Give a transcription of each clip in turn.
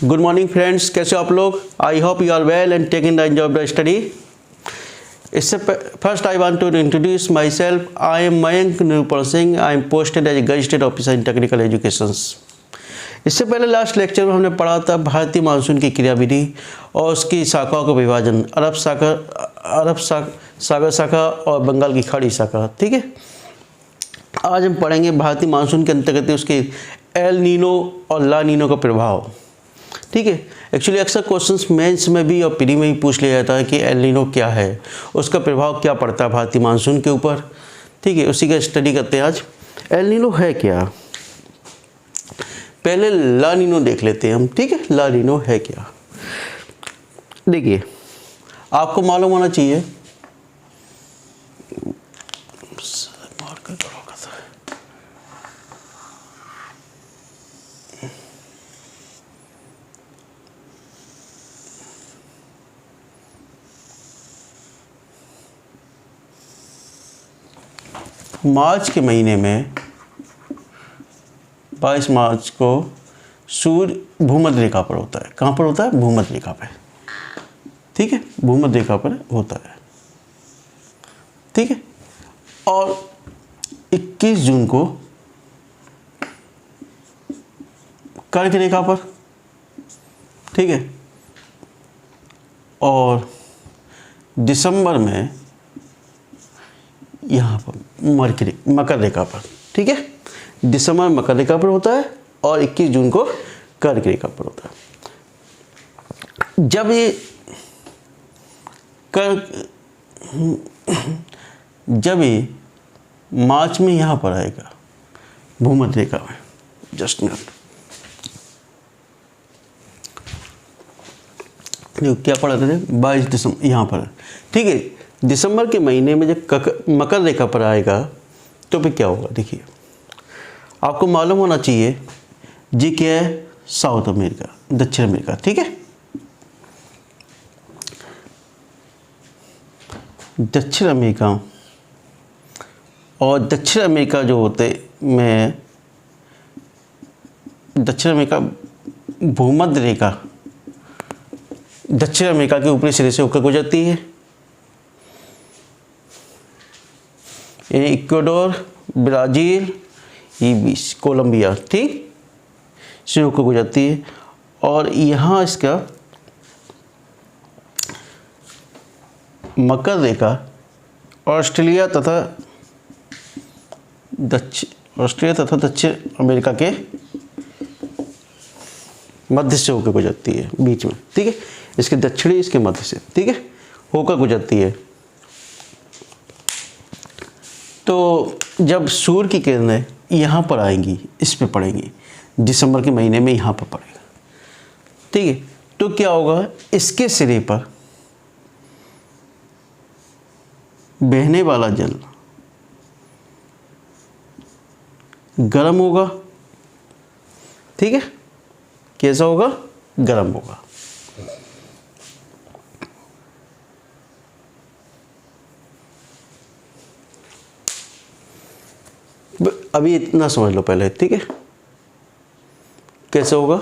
Good morning friends, कैसे हो आप लोग? I hope you are well and taking the enjoy study. इससे first I want to introduce myself. I am Mayank Nirupan Singh. I am posted as a gazetted officer in technical educations. इससे पहले last lecture में हमने पढ़ा था भारतीय monsoon की क्रियाविधि और उसकी शाखाओं का विभाजन, अरब सागर शाखा और बंगाल की खाड़ी शाखा। ठीक है, आज हम पढ़ेंगे भारतीय मानसून के अंतर्गत उसके एल नीनो और ला नीनो का प्रभाव। ठीक है, एक्चुअली अक्सर क्वेश्चंस मेंस में भी और प्री में भी पूछ लिया जाता है कि एल नीनो क्या है, उसका प्रभाव क्या पड़ता है भारतीय मानसून के ऊपर। ठीक है, उसी का स्टडी करते हैं आज। एल नीनो है क्या, पहले ला नीनो देख लेते हैं हम। ठीक है, ला नीनो है क्या। देखिए, आपको मालूम होना चाहिए मार्च के महीने में 22 मार्च को सूर्य भूमध्य रेखा पर होता है। कहाँ पर होता है? भूमध्य रेखा पर। ठीक है, भूमध्य रेखा पर होता है। ठीक है, और 21 जून को कर्क रेखा पर। ठीक है, और दिसंबर में यहाँ पर मकर रेखा पर। ठीक है, दिसंबर मकर रेखा पर होता है और 21 जून को कर्क रेखा पर होता है। जब ये मार्च में यहाँ पर आएगा भूमध्य रेखा में, जस्ट मिनट, क्या पढ़ा थे? 22 दिसंबर यहाँ पर। ठीक है, दिसंबर के महीने में जब मकर रेखा पर आएगा तो फिर क्या होगा? देखिए, आपको मालूम होना चाहिए जी क्या है? साउथ अमेरिका, दक्षिण अमेरिका। ठीक है, दक्षिण अमेरिका और दक्षिण अमेरिका जो होते में दक्षिण अमेरिका भूमध्य रेखा दक्षिण अमेरिका के ऊपरी सिरे से होकर गुजरती है। इक्वाडोर, ब्राज़ील, ये कोलंबिया, ठीक, से होकर गुजरती है। और यहाँ इसका मकर रेखा ऑस्ट्रेलिया तथा दक्षिण अमेरिका के मध्य से होकर गुजरती है, बीच में। ठीक है, इसके दक्षिणी, इसके मध्य से, ठीक है, होकर गुजरती है। तो जब सूर्य की किरणें यहाँ पर आएंगी, इस पे पड़ेंगी, दिसंबर के महीने में यहाँ पर पड़ेगा। ठीक है, तो क्या होगा? इसके सिरे पर बहने वाला जल गर्म होगा। ठीक है, कैसा होगा? गर्म होगा। अभी इतना समझ लो पहले। ठीक है, कैसे होगा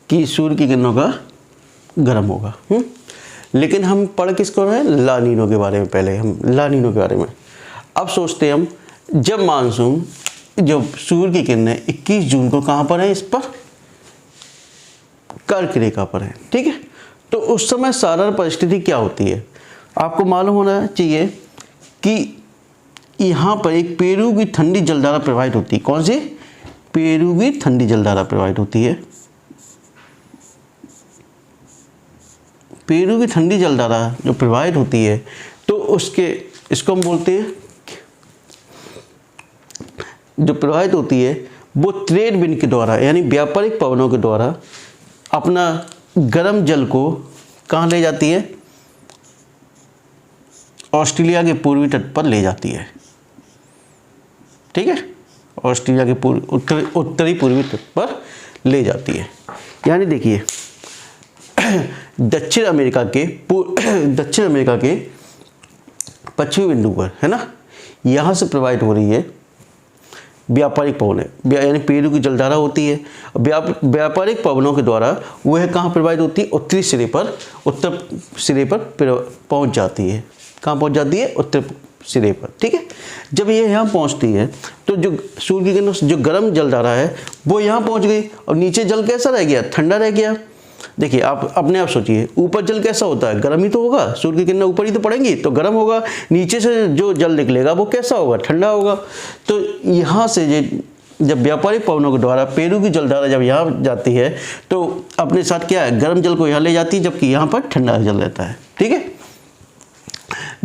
कि सूर्य की किरणों का गर्म होगा। लेकिन हम पढ़ किसको रहे हैं? ला नीनो के बारे में। पहले हम ला नीनो के बारे में अब सोचते हैं हम, जब मानसून, जब सूर्य की किरणें 21 जून को कहाँ पर है? इस पर कर्क रेखा पर है। ठीक है, तो उस समय साधारण परिस्थिति क्या होती है? आपको मालूम होना चाहिए कि यहाँ पर एक पेरू की ठंडी जलधारा प्रवाहित होती है। कौन सी? पेरू की ठंडी जलधारा प्रवाहित होती है। पेरू की ठंडी जलधारा जो प्रवाहित होती है, तो इसको हम बोलते हैं, जो प्रवाहित होती है वो ट्रेड विंड के द्वारा, यानी व्यापारिक पवनों के द्वारा अपना गर्म जल को कहाँ ले जाती है? ऑस्ट्रेलिया के पूर्वी तट पर ले जाती है। ठीक है, ऑस्ट्रेलिया के उत्तरी पूर्वी तट पर ले जाती है। यानी देखिए, दक्षिण अमेरिका के पश्चिमी बिंदु पर, है ना, यहाँ से प्रवाहित हो रही है व्यापारिक पवन है, यानी पेरू की जलधारा होती है। व्यापारिक पवनों के द्वारा वह कहाँ प्रवाहित होती है? उत्तरी सिरे पर, उत्तर सिरे पर पहुँच जाती है। कहाँ पहुँच जाती है? उत्तर सिरे पर, ठीक है। जब ये यहाँ पहुँचती है तो जो सूर्य की किरणों से जो गर्म जलधारा है वो यहाँ पहुँच गई, और नीचे जल कैसा रह गया? ठंडा रह गया। देखिए आप अपने आप सोचिए, ऊपर जल कैसा होता है? गर्म ही तो होगा, सूर्य की किरणें ऊपर ही तो पड़ेंगी तो गर्म होगा, नीचे से जो जल निकलेगा वो कैसा होगा? ठंडा होगा। तो यहाँ से जब व्यापारिक पवनों के द्वारा पेरू की जलधारा जब यहाँ जाती है तो अपने साथ क्या है? गर्म जल को यहाँ ले जाती है, जबकि यहाँ पर ठंडा जल रहता है, ठीक है।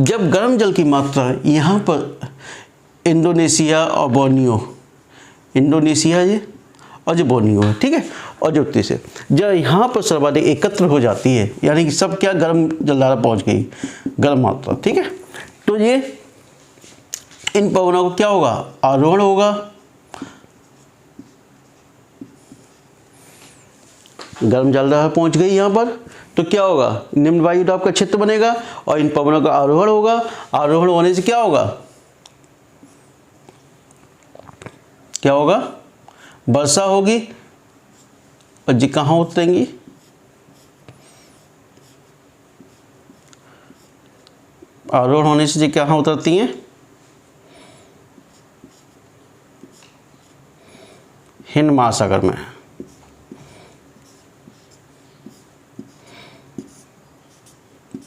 जब गर्म जल की मात्रा यहाँ पर इंडोनेशिया और बोर्नियो, इंडोनेशिया ये और जो बोर्नियो है, ठीक है, और जो उत्तरी से जब यहाँ पर सर्वाधिक एकत्र हो जाती है, यानी कि सब क्या? गर्म जलधारा पहुँच गई, गर्म मात्रा, ठीक है। तो ये इन पवनों को क्या होगा? आरोहण होगा। गर्म जलधारा पहुँच गई यहाँ पर तो क्या होगा? निम्न वायु दाब का क्षेत्र बनेगा और इन पवनों का आरोहण होगा। आरोहण होने से क्या होगा? क्या होगा? वर्षा होगी। और जी कहाँ उतरेंगी? आरोहण होने से जी कहाँ उतरती हैं? हिंद महासागर में,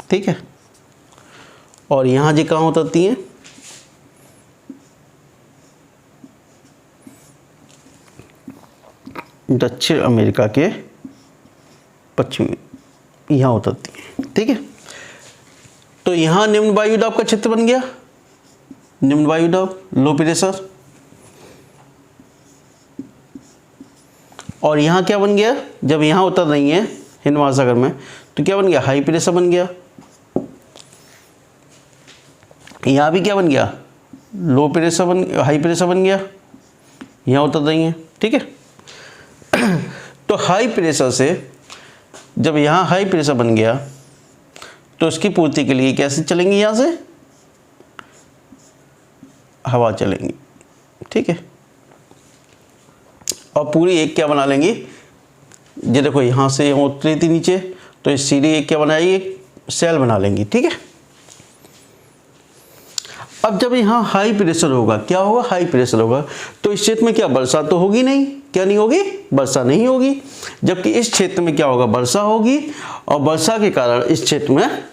ठीक है। और यहाँ जी कहाँ उतरती हैं? दक्षिण अमेरिका के पश्चिमी, यहाँ उतरती है, ठीक है। तो यहाँ निम्न वायु दाब का क्षेत्र बन गया, निम्न वायु दाब, लो प्रेशर। और यहाँ क्या बन गया? जब यहाँ उतर रही है हिंद महासागर में तो क्या बन गया? हाई प्रेशर बन गया। यहाँ भी क्या बन गया? लो प्रेशर हाई प्रेशर बन गया, यहाँ उतर रही है, ठीक है। तो हाई प्रेशर से जब यहाँ हाई प्रेशर बन गया तो उसकी पूर्ति के लिए कैसे चलेंगी? यहाँ से हवा चलेंगी, ठीक है। और पूरी एक क्या बना लेंगी? ये देखो यहाँ से यहाँ उतरी थी नीचे तो इस सीधी एक क्या बनाएगी? एक सेल बना लेंगी, ठीक है। अब जब यहाँ हाई प्रेशर होगा, क्या होगा? हाई प्रेशर होगा तो इस क्षेत्र में क्या वर्षा तो होगी नहीं? क्या नहीं होगी? वर्षा नहीं होगी। जबकि इस क्षेत्र में क्या होगा? वर्षा होगी। और वर्षा के कारण इस क्षेत्र में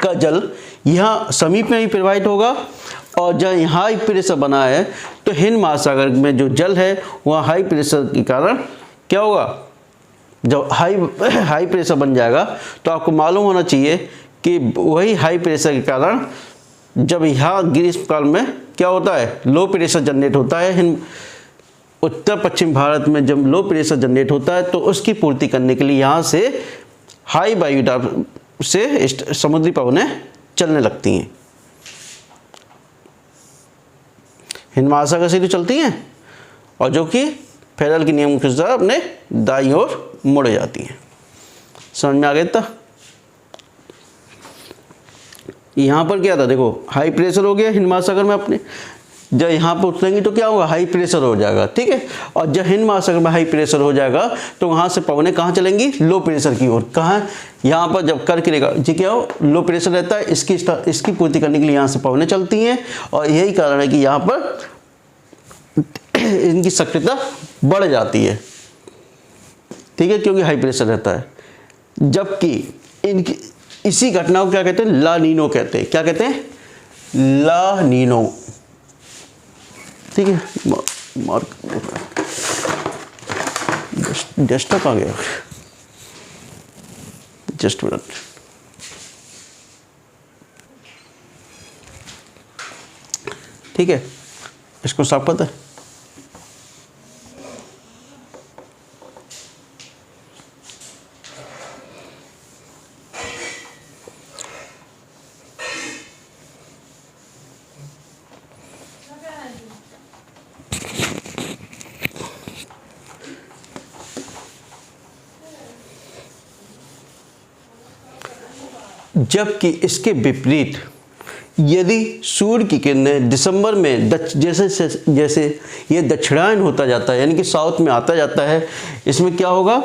का जल यहाँ समीप में ही प्रवाहित होगा। और जब यहाँ हाई प्रेशर बना है तो हिंद महासागर में जो जल है वहाँ हाई प्रेशर के कारण क्या होगा? जब हाई प्रेशर बन जाएगा तो आपको मालूम होना चाहिए कि वही हाई प्रेशर के कारण जब यहाँ ग्रीष्मकाल में क्या होता है? लो प्रेशर जनरेट होता है। उत्तर पश्चिम भारत में जब लो प्रेशर जनरेट होता है तो उसकी पूर्ति करने के लिए यहाँ से हाई वायु दाब से समुद्री पवनें चलने लगती हैं, हिंद महासागर से तो चलती हैं और जो कि फेडरल के नियम के अनुसार अपने दाईं ओर मुड़ जाती हैं। समझ में आ गया था? यहाँ पर क्या था? देखो हाई प्रेशर हो गया हिंद महासागर में अपने, जब यहाँ पर उतरेंगी तो क्या होगा? हाई प्रेशर हो जाएगा, ठीक है। और जब हिंद महासागर में हाई प्रेशर हो जाएगा तो वहाँ से पवनें कहाँ चलेंगी? लो प्रेशर की ओर। कहाँ? यहाँ पर जब कर्क रेखा जी क्या हो? लो प्रेशर रहता है, इसकी पूर्ति करने के लिए यहाँ से पवनें चलती हैं। और यही कारण है कि यहाँ पर इनकी सक्रियता बढ़ जाती है, ठीक है, क्योंकि हाई प्रेशर रहता है। जबकि इनकी इसी घटना को क्या कहते हैं? ला नीनो कहते हैं। क्या कहते हैं? ला नीनो, ठीक है। मार्क डेस्कटॉप आ गया, जस्ट मिनट। ठीक है, इसको साफ पता है? जबकि इसके विपरीत यदि सूर्य की किरणें दिसंबर में जैसे ये दक्षिणायन होता जाता है, यानी कि साउथ में आता जाता है, इसमें क्या होगा,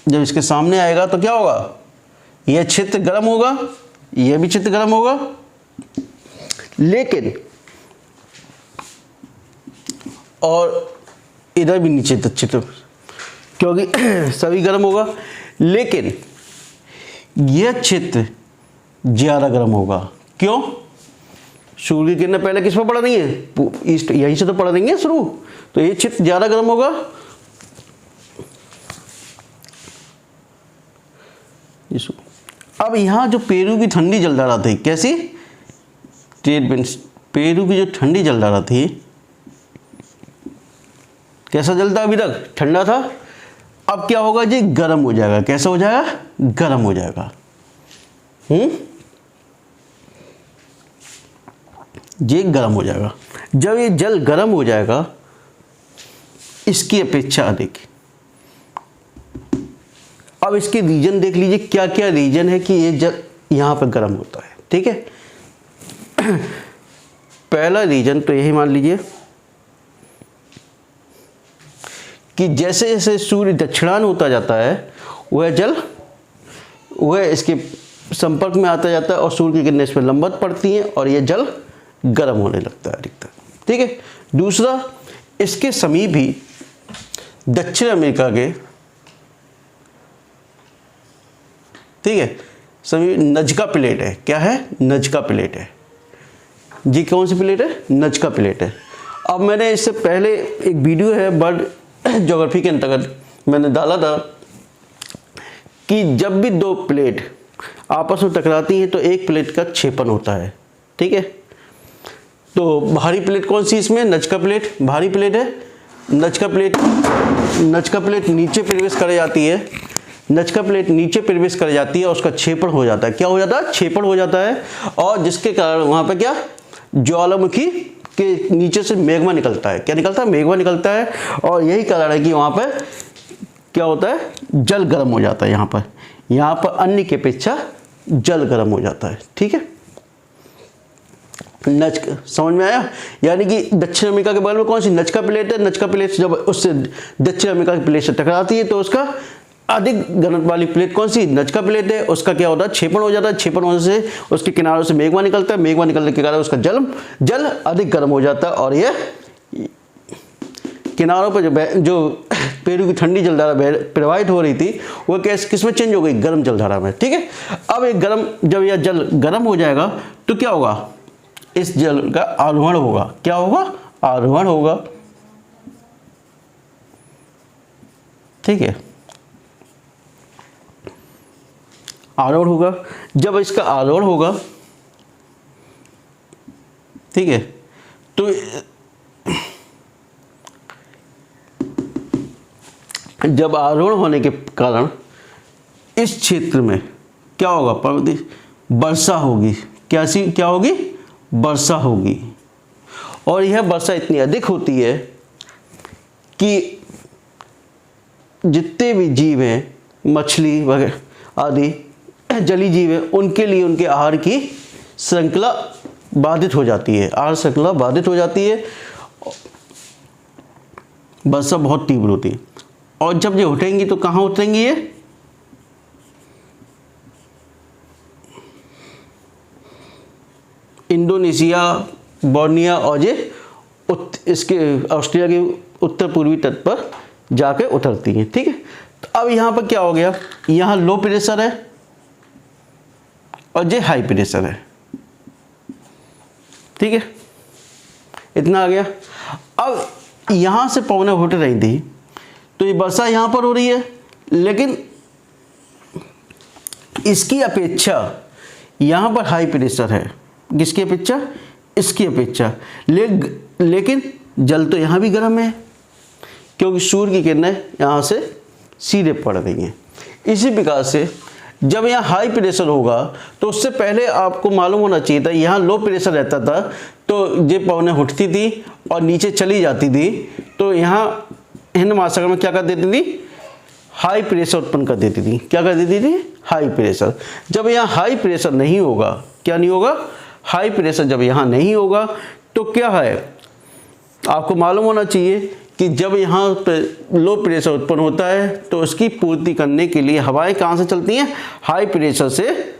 जब इसके सामने आएगा तो क्या होगा, यह क्षेत्र गर्म होगा, यह भी क्षेत्र गर्म होगा, लेकिन और इधर भी नीचे क्षेत्र, क्योंकि सभी गर्म होगा, लेकिन यह क्षेत्र ज़्यादा गर्म होगा। क्यों? सूर्य की किरणें पहले किस पर पड़ रही है, ईस्ट, यहीं से तो पड़ रही है शुरू, तो ये क्षेत्र ज़्यादा गर्म होगा। अब यहाँ जो पेरू की ठंडी जलधारा थी, कैसी, पेरू की जो ठंडी जलधारा थी, कैसा जलता अभी तक, ठंडा था, अब क्या होगा जी, गर्म हो जाएगा। कैसा हो जाएगा, गर्म हो जाएगा। ये गर्म हो जाएगा। जब ये जल गर्म हो जाएगा, इसकी अपेक्षा अधिक, अब इसके रीजन देख लीजिए, क्या क्या रीजन है कि ये जल यहाँ पर गर्म होता है। ठीक है, पहला रीजन तो यही मान लीजिए कि जैसे जैसे सूर्य दक्षिणायन होता जाता है, वह इसके संपर्क में आता जाता है और सूर्य की किरणें इस पर लंबवत पड़ती हैं और यह जल गर्म होने लगता है अधिकतर। ठीक है, दूसरा, इसके समीप ही दक्षिण अमेरिका के, ठीक है, समीप नजका प्लेट है। क्या है, नजका प्लेट है जी। कौन सी प्लेट है, नजका प्लेट है। अब मैंने इससे पहले एक वीडियो है बर्ड ज्योग्राफी के अंतर्गत मैंने डाला था कि जब भी दो प्लेट आपस में टकराती हैं तो एक प्लेट का क्षेपण होता है। ठीक है, तो भारी प्लेट कौन सी, इसमें नजका प्लेट भारी प्लेट है। नजका प्लेट नीचे प्रवेश कर जाती है, नजका प्लेट नीचे प्रवेश कर जाती है और उसका क्षेपण हो जाता है। क्या हो जाता है, क्षेपण हो जाता है, और जिसके कारण वहाँ पे क्या, ज्वालामुखी के नीचे से मैग्मा निकलता है। क्या निकलता है, मैग्मा निकलता है, और यही कारण है कि वहाँ पे क्या होता है, जल गर्म हो जाता है। यहाँ पर अन्य की अपेक्षा जल गर्म हो जाता है। ठीक है, समझ में आया। यानी कि दक्षिण अमेरिका के बगल में कौन सी, नजका प्लेट है। नजका प्लेट जब उससे दक्षिण अमेरिका की प्लेट से टकराती है तो उसका अधिक घनत्व वाली प्लेट कौन सी, नजका प्लेट है। उसका क्या होता है, क्षेपण हो जाता है। क्षेपण होने से उसके किनारों से मैग्मा निकलता है। मैग्मा निकलने के कारण उसका जल अधिक गर्म हो जाता है, और यह किनारों पर जो पेरू की ठंडी जलधारा प्रवाहित हो रही थी, वो किस में चेंज हो गई, गर्म जलधारा में। ठीक है, अब एक जब यह जल गर्म हो जाएगा तो क्या होगा, इस जल का आरोहण होगा। क्या होगा, आरोहण होगा। ठीक है, आरोहण होगा। जब इसका आरोहण होगा, ठीक है, तो जब आरोहण होने के कारण इस क्षेत्र में क्या होगा, वर्षा होगी। क्या होगी, वर्षा होगी। और यह वर्षा इतनी अधिक होती है कि जितने भी जीव हैं, मछली वगैरह आदि जलीय जीव हैं, उनके लिए उनके आहार की श्रृंखला बाधित हो जाती है। आहार श्रृंखला बाधित हो जाती है, वर्षा बहुत तीव्र होती है। और जब ये उठेंगी तो कहाँ उतरेंगी, ये इंडोनेशिया, बोर्निया और ये इसके ऑस्ट्रेलिया के उत्तर पूर्वी तट पर जाके उतरती हैं। ठीक है, तो अब यहाँ पर क्या हो गया, यहाँ लो प्रेशर है और ये हाई प्रेशर है। ठीक है, इतना आ गया। अब यहाँ से पवनें उठ रही थी तो ये वर्षा यहाँ पर हो रही है, लेकिन इसकी अपेक्षा यहाँ पर हाई प्रेशर है। किसकी अपेक्षा, इसकी अपेक्षा। लेकिन जल तो यहाँ भी गर्म है, क्योंकि सूर्य की किरणें यहाँ से सीधे पड़ रही हैं। इसी प्रकार से जब यहाँ हाई प्रेशर होगा तो उससे पहले आपको मालूम होना चाहिए था, यहाँ लो प्रेशर रहता था तो ये पवनें उठती थी और नीचे चली जाती थी, तो यहाँ हिंद महासागर में क्या कर देती थी, हाई प्रेशर उत्पन्न कर देती थी। क्या कर देती थी? High pressure. जब यहाँ हाई प्रेशर नहीं होगा, क्या नहीं होगा? हाई प्रेशर जब यहाँ नहीं होगा तो क्या है, आपको मालूम होना चाहिए कि जब यहाँ पे लो प्रेशर उत्पन्न होता है तो उसकी पूर्ति करने के लिए हवाएं कहाँ से चलती हैं? हाई प्रेशर से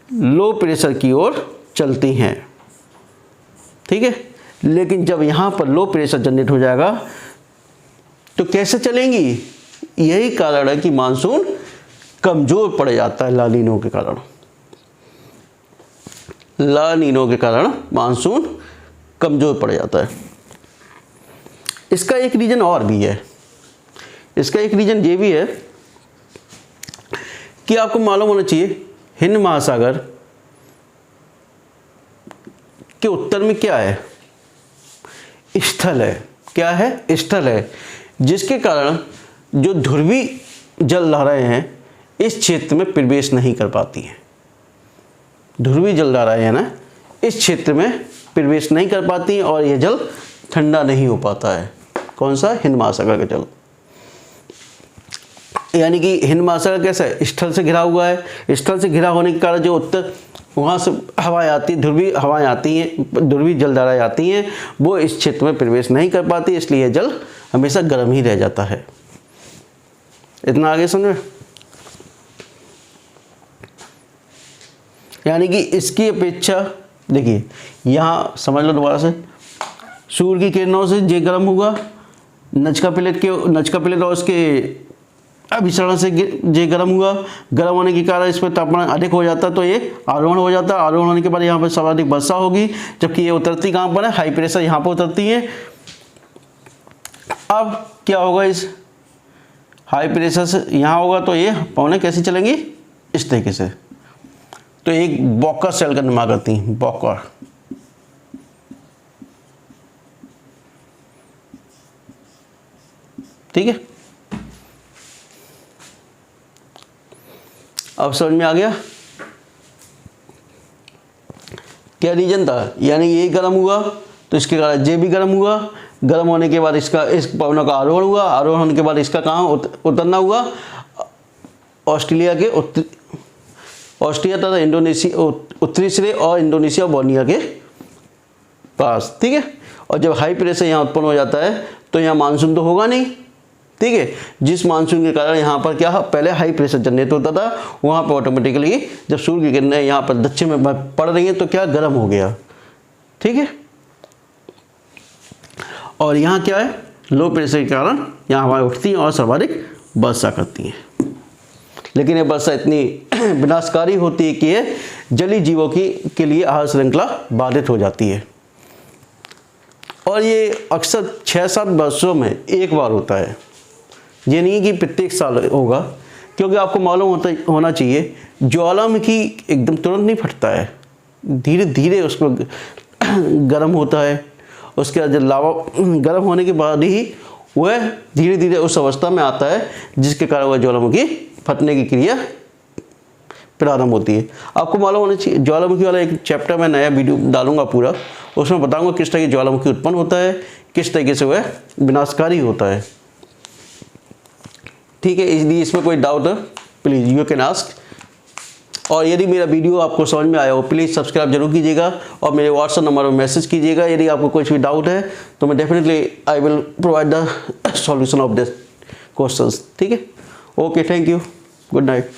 लो प्रेशर की ओर चलती हैं। ठीक है, लेकिन जब यहाँ पर लो प्रेशर जनरेट हो जाएगा तो कैसे चलेंगी? यही कारण है कि मानसून कमजोर पड़ जाता है ला नीनो के कारण। ला नीनो के कारण मानसून कमजोर पड़ जाता है। इसका एक रीजन और भी है। इसका एक रीजन ये भी है कि आपको मालूम होना चाहिए हिंद महासागर के उत्तर में क्या है? स्थल है। क्या है? स्थल है, जिसके कारण जो ध्रुवी जल धाराएं हैं इस क्षेत्र में प्रवेश नहीं कर पाती हैं। ध्रुवी जल धाराएं है ना, इस क्षेत्र में प्रवेश नहीं कर पाती हैं और यह जल ठंडा नहीं हो पाता है। कौन सा? हिंद महासागर का जल। यानी कि हिंद महासागर कैसा है? स्थल से घिरा हुआ है। स्थल से घिरा होने के कारण जो उत्तर वहाँ से हवाएं आती, ध्रुवी हवाएं आती हैं, ध्रुवी जलधाराएं आती हैं, वो इस क्षेत्र में प्रवेश नहीं कर पाती, इसलिए जल हमेशा गर्म ही रह जाता है। इतना आगे समझे? यानी कि इसकी अपेक्षा देखिए, यहाँ समझ लो दोबारा से, सूर्य की किरणों से ये गर्म हुआ, नचका प्लेट और उसके अभिसरण से ये गर्म हुआ। गर्म होने के कारण इसमें तापमान अधिक हो जाता है तो ये आरोहण हो जाता है। आरोहण होने के बाद यहाँ पर सर्वाधिक वर्षा होगी, जबकि ये उतरती कहाँ पर है? हाई प्रेशर यहाँ पर उतरती है। अब क्या होगा? इस हाई प्रेशर से यहाँ होगा तो ये पवनें कैसी चलेंगी? इस तरीके से। तो एक बॉकर सेल का निर्माण करती हैं। बॉकर, ठीक है। अब समझ में आ गया क्या रीजन था? यानी ये गर्म हुआ तो इसके कारण ये भी गर्म हुआ। गर्म होने के बाद इसका इस पवनों का आरोहण हुआ। आरोहण होने के बाद इसका कहाँ उतरना हुआ? ऑस्ट्रिया तथा इंडोनेशिया, उत्तरी श्रेय और इंडोनेशिया बोर्निया के पास। ठीक है। और जब हाई प्रेशर यहाँ उत्पन्न हो जाता है तो यहाँ मानसून तो होगा नहीं। ठीक है। जिस मानसून के कारण यहाँ पर क्या पहले हाई प्रेशर जनरेट होता था, वहाँ पर ऑटोमेटिकली जब सूर्य की किरणें यहाँ पर दक्षिण में पड़ रही हैं तो क्या गर्म हो गया। ठीक है। और यहाँ क्या है? लो प्रेशर के कारण यहाँ हवाएं उठती हैं और सर्वाधिक वर्षा करती हैं। लेकिन ये वर्षा इतनी विनाशकारी होती है कि ये जलीय जीवों के लिए आहार श्रृंखला बाधित हो जाती है। और ये अक्सर 6-7 वर्षों में एक बार होता है। ये नहीं कि प्रत्येक साल होगा, क्योंकि आपको मालूम होना चाहिए ज्वालामुखी एकदम तुरंत नहीं फटता है, धीरे धीरे उसको गर्म होता है। उसके बाद जब लावा गर्म होने के बाद ही वह धीरे धीरे उस अवस्था में आता है जिसके कारण वह ज्वालामुखी फटने की क्रिया प्रारंभ होती है। आपको मालूम होना चाहिए, ज्वालामुखी वाला एक चैप्टर में नया वीडियो डालूंगा पूरा, उसमें बताऊंगा किस तरह की ज्वालामुखी उत्पन्न होता है, किस तरीके से वह विनाशकारी होता है। ठीक है। इसलिए इसमें कोई डाउट है प्लीज़ यू कैन आस्क। और यदि मेरा वीडियो आपको समझ में आया हो प्लीज़ सब्सक्राइब जरूर कीजिएगा और मेरे व्हाट्सएप नंबर पर मैसेज कीजिएगा। यदि आपको कुछ भी डाउट है तो मैं definitely I will provide the solution of this questions. ठीक है। Okay, thank you, good night.